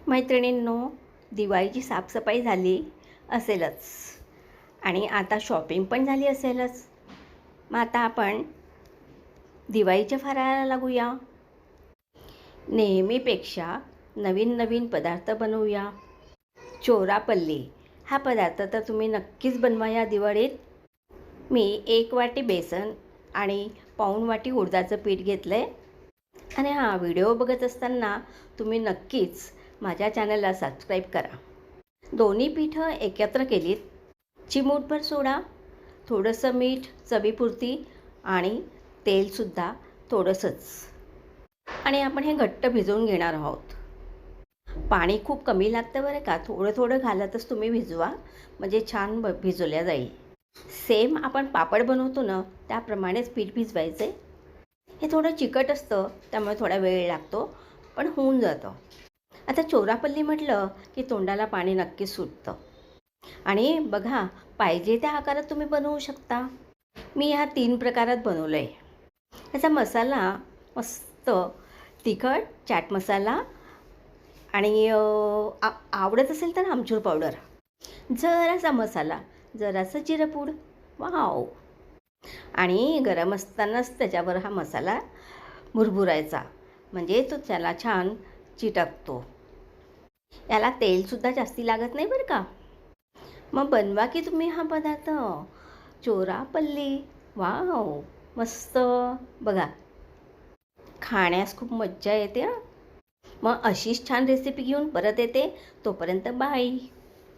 मैत्रिणींनो, दिवाळीची साफसफाई झाली असेलच आणि आता शॉपिंग पण झाली असेलच. मग आता आपण दिवाळीच्या फराळाला लागूया. नेहमीपेक्षा नवीन नवीन पदार्थ बनवूया. चोरापल्ली हा पदार्थ तर तुम्ही नक्कीच बनवा या दिवाळीत. मी 1 वाटी बेसन आणि पाऊण वाटी उडदाचं पीठ घेतलं आहे. आणि हा व्हिडिओ बघत असताना तुम्ही नक्कीच माझ्या चॅनलला सबस्क्राईब करा. दोन्ही पीठं एकत्र केलीत. चिमूटभर सोडा, थोडंसं मीठ चवीपुरती आणि तेलसुद्धा थोडंसंच. आणि आपण हे घट्ट भिजवून घेणार आहोत. पाणी खूप कमी लागतं बरं का, थोडं थोडं घालतच तुम्ही भिजवा, म्हणजे छान भिजवल्या जाईल. सेम आपण पापड बनवतो ना त्याप्रमाणेच पीठ भिजवायचं आहे. हे थोडं चिकट असतं त्यामुळे थोडा वेळ लागतो, पण होऊन जातं. आता चोरापल्ली म्हटलं की तोंडाला पाणी नक्कीच सुटतं. आणि बघा, पाहिजे त्या आकारात तुम्ही बनवू शकता. मी ह्या 3 प्रकारात बनवलं आहे. याचा मसाला मस्त तिखट चाट मसाला आणि आवडत असेल तर आमचूर पावडर, जरासा मसाला, जरासं जिरपूड, वाव. आणि गरम असतानाच त्याच्यावर हा मसाला भुरभुरायचा, म्हणजे तो त्याला छान चिटकतो. याला तेलसुद्धा जास्ती लागत नाही बरं का. मग बनवा की तुम्ही हा पदार्थ, चोरापल्ली. वाव, मस्त. बघा, खाण्यास खूप मज्जा येते. मग अशीच छान रेसिपी घेऊन परत येते. तोपर्यंत बाय.